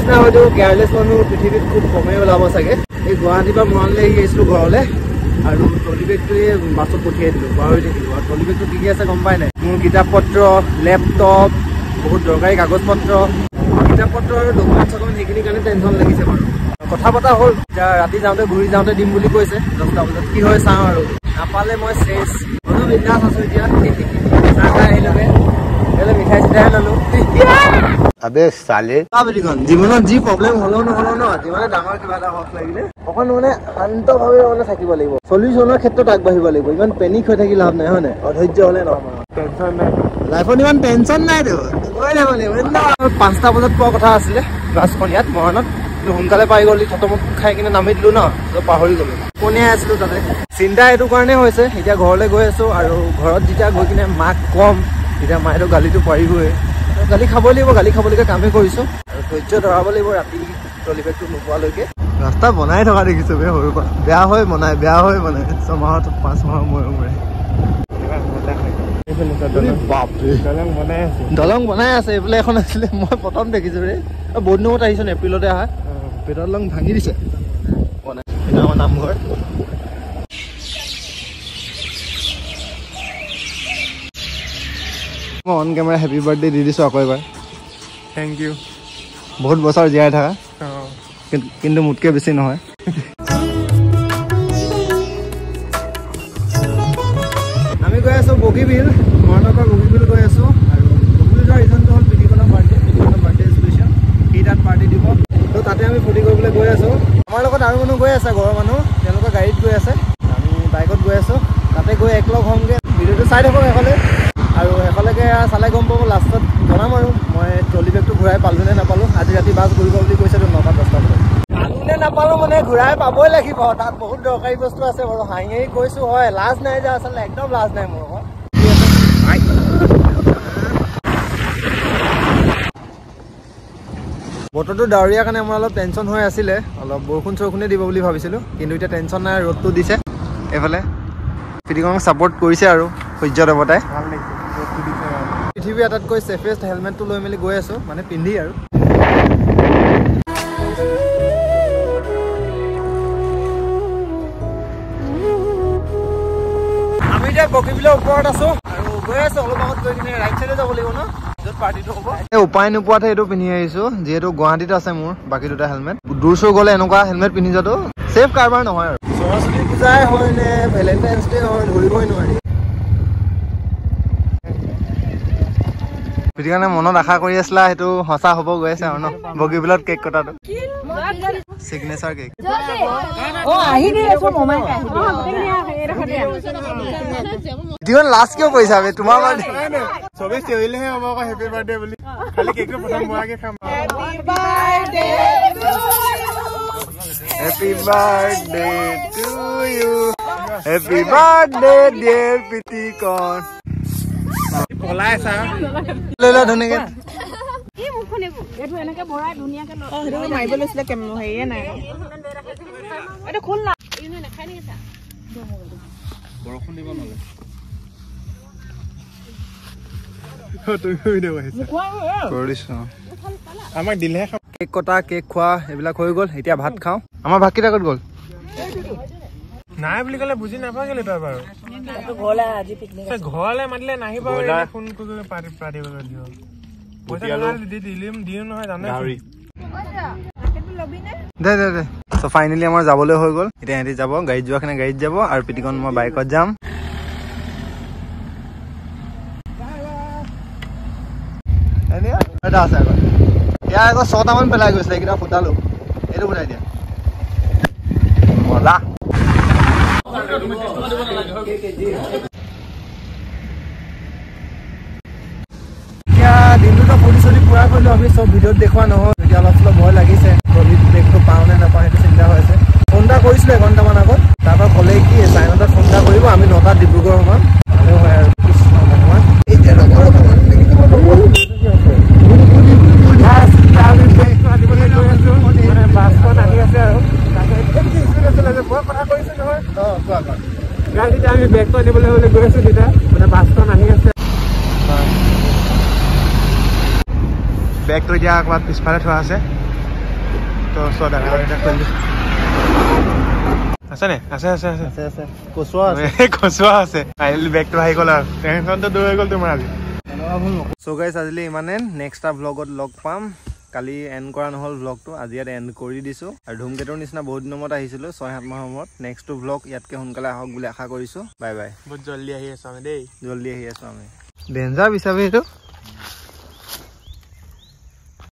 নিচিনা হয়তো কেয়াৰলেছ মানুহ পৃথিৱীত খুব কমেই ওলাব চাগে। এই গুৱাহাটীৰ পৰা মৰাণলৈ আহি আহিছিলোঁ ঘৰলৈ আৰু ট্ৰলি বেগটোৱে বাছত পঠিয়াই দিলোঁ, পাহৰি থাকিলোঁ। আৰু ট্ৰলি বেগটো কি কি আছে গম পাই নাই? মোৰ কিতাপ পত্ৰ, লেপটপ, বহুত দৰকাৰী কাগজ পত্ৰ, কিতাপ পত্ৰ আৰু ডকুমেণ্ট চকুমেণ্ট সেইখিনিৰ কাৰণে টেনশ্যন লাগিছে বাৰু। কথা পতা হ'ল, এতিয়া ৰাতি যাওঁতে ঘূৰি যাওঁতে দিম বুলি কৈছে 10টা বজাত। কি হয় চাওঁ আৰু, নাপালে মই চেছ। মইতো বিন্দাছ আছোঁ এতিয়া। চাহ খাই আহিলোগে, মিঠাই চিঠাই ললোঁ। আবে চালে জীৱনত যি প্ৰব্লেম হ'লেও নহ'লেও ন, যিমানে ডাঙৰ কিবা এটা হওক লাগিলে অকণ মানে শান্তভাৱে মানে থাকিব লাগিব। সলিউশ্যনৰ ক্ষেত্ৰত আগবাঢ়িব লাগিব। ইমান পেনিক হৈ থাকি লাভ নাই, হয় নাই? অধৈৰ্য হ'লে নহয়, টেনশ্যন নাই লাইফত, ইমান টেনশ্যন নাইতো। 5টা বজাত পোৱা কথা আছিলে ক্লাছখন ইয়াত মৰাণত, কিন্তু সোনকালে পাই গ'লি। থতমত খাই কিনে নামি দিলোঁ ন, পাহৰি গ'লোঁ। পনীয়াই আছিলোঁ তাতে। চিন্তা এইটো কাৰণে হৈছে, এতিয়া ঘৰলৈ গৈ আছোঁ আৰু ঘৰত যেতিয়া গৈ কিনে মাক ক'ম, তেতিয়া মায়েতো গালিটো পাৰিবই। গালি খাব লাগিব, গালি খাবলৈকে কামেই কৰিছোঁ আৰু ধৈৰ্য ধৰাব লাগিব ৰাতি ট্ৰলি বেগটো নোপোৱালৈকে। ৰাস্তা বনাই থকা দেখিছোঁ বে সৰুৰ পৰা। বেয়া হৈ বনাই 6 মাহত 5 মাহৰ মূৰে মূৰে। দলং বনাই আছে। এইফালে এখন আছিলে, মই প্ৰথম দেখিছোঁ ৰে। বহুত দিনত আহিছোঁ, এপ্ৰিলতে অহা। পেটৰ দলং ভাঙি দিছে বনাই। সেইটো আমাৰ নামঘৰ। মই অন কেমেৰা হেপী বাৰ্থডে দি দিছোঁ আকৌ এবাৰ। Thank you. বহুত বছৰ জীয়াই থাকা, কিন্তু মোতকৈ বেছি নহয়। আমি গৈ আছোঁ বগীবিল, মৰাণৰ পৰা বগীবিল গৈ আছোঁ। আৰু বগীবিল যোৱাৰ ৰিজনটো হ'ল পিটিকনৰ বাৰ্থডে স্পেচিয়েল। সি তাত পাৰ্টি দিব, ত' তাতে আমি ফূৰ্তি কৰিবলৈ গৈ আছোঁ। আমাৰ লগত আৰু মানুহ গৈ আছে, ঘৰৰ মানুহ, তেওঁলোকৰ গাড়ীত গৈ আছে, আমি বাইকত গৈ আছোঁ। তাতে গৈ একলগ হ'মগৈ। ভিডিঅ'টো চাই থাকক এফালে, আৰু এফালেকে চালে গম পাব। লাষ্টত জনাম আৰু মই ট্ৰলি বেগটো ঘূৰাই পালোঁ নে নাপালোঁ। আজি ৰাতি বাছ ঘূৰিব বুলি কৈছেতো 9টা 10টা বজাত। পালোঁ নে নাপালোঁ মানে ঘূৰাই পাবই লাগিব। তাত বহুত দৰকাৰী বস্তু আছে বাৰু। হাঁহি কৈছোঁ হয়, লাজ নাই যে আচলতে, একদম লাজ নাই মোৰ লগত। বতৰটো ডাৱৰীয়া কাৰণে মোৰ অলপ টেনশ্যন হৈ আছিলে, অলপ বৰষুণ চৰষুণে দিব বুলি ভাবিছিলোঁ, কিন্তু এতিয়া টেনশ্যন নাই। ৰ'দটো দিছে এইফালে, পৃথিৱীখনক ছাপোৰ্ট কৰিছে আৰু সূৰ্য দেৱতাই। ভাল লাগিছে ৰ'দটো দিছে। পৃথিৱীৰ আটাইতকৈ ছেফেষ্ট হেলমেটটো লৈ মেলি গৈ আছোঁ, মানে পিন্ধি আৰু। আমি এতিয়া বগীবিলৰ ওপৰত আছোঁ আৰু গৈ আছোঁ। অলপ আগত গৈ কিনে ৰাইট চাইডে যাব লাগিব ন, য'ত পাৰ্টিটো হ'ব। এই উপায় নোপোৱাতে এইটো পিন্ধি আহিছোঁ, যিহেতু গুৱাহাটীত আছে মোৰ বাকী দুটা হেলমেট। দূৰ চুৰ গ'লে এনেকুৱা হেলমেট পিন্ধি যোৱাটো ছেফ কাৰবাৰ নহয় আৰু। সৰস্বতী পূজাই হয় নে ভেলেণ্টাইন্স ডে হয় ধৰিবই নোৱাৰি। গতিকে মনত আশা কৰি আছিলা, সেইটো সঁচা হ'ব গৈ আছে আৰু ন, বগীবিলত কেক কটাটো। Signature cake. লাষ্ট কিয় কৈছা বে? তোমাৰ বাৰ্থডে চবেই চিঞৰিলেহে হ'ব আকৌ হেপী বাৰ্থডে বুলি। খালি কেকটো প্ৰথম মৰাকে খাম। Happy birthday to you, happy birthday dear Pitikon. পলাই চা লৈ লোৱা ধুনীয়াকে। মাৰিব লৈছিলে হেৰিয়ে নাই। বৰষুণ দিব নহ'লে। আমাক দিলেহে খাম। কেক কটা, কেক খোৱা এইবিলাক হৈ গ'ল। এতিয়া ভাত খাওঁ। আমাৰ ভাত কেইটা ক'ত গ'ল? নাই বুলি ক'লে বুজি নাপাগিলি তই বাৰু। ঘৰলে মাতিলে নাহিব, ফোন কৰি পাতিবলৈ দিওঁ। পইচা দিওঁ নহয় জানে। দে দে দে। চ' ফাইনেলি আমাৰ যাবলৈ হৈ গ'ল। এতিয়া সিহঁতি যাব, গাড়ীত যোৱাখিনি গাড়ীত যাব আৰু পিটিকন মই বাইকত যাম। এটা আছে আগত, ইয়াৰ আগত 6টামান পেলাই গৈছিলে, এইকেইটা ফুটালো। এইটো ফুটাই দিয়া মজা। এতিয়া দিনটোতো ফূৰ্তি চুৰ্তি পুৰা কৰিলোঁ আমি, চব ভিডিঅ'ত দেখুওৱা নহ'ল। এতিয়া অলপ চলপ ভয় লাগিছে, ট্ৰলিত বেগটো পাওঁ নে নাপাওঁ সেইটো চিন্তা হৈ আছে। ফোন এটা কৰিছিলোঁ এঘণ্টামান আগত, তাৰপৰা ক'লে কি 9টাত ফোন এটা কৰিব, আমি 9টাত ডিব্ৰুগড় সোমাম। ভালেও হয় আৰু কৃষ্ণ ভগৱান। এতিয়া বাছখন আহি আছে আৰু আমি বেগটো আনিবলৈ হ'লে গৈ আছো তেতিয়া, মানে বাছখন আহি আছে। বেগটো এতিয়া ক'ৰবাত পিছফালে থোৱা আছে, তো চোৱা ডাঙৰ এটা খুলি আছে নে আছে আছে আছে আছে আছে কচুৱা আছে কচুৱা আছে আহিলে বেগটো আহি গ'ল আৰু টেনচনটো দূৰ হৈ গ'ল তোমাৰ আজি সো গাইছ আজিলে ইমানে নেক্সট এটা ব্লগত লগ পাম কালি এণ্ড কৰা নহ'ল ব্লগটো আজি ইয়াত এণ্ড কৰি দিছোঁ আৰু ধুমকেতুৰ নিচিনা বহুত দিনৰ মূৰত আহিছিলোঁ 6-7 মাহৰ মূৰত নেক্সটটো ব্লগ ইয়াতকৈ সোনকালে আহক বুলি আশা কৰিছোঁ বাই বাই বহুত জল্দি আহি আছোঁ আমি দেই জল্দি আহি আছোঁ আমি ডেঞ্জাৰ বিচাৰি এইটো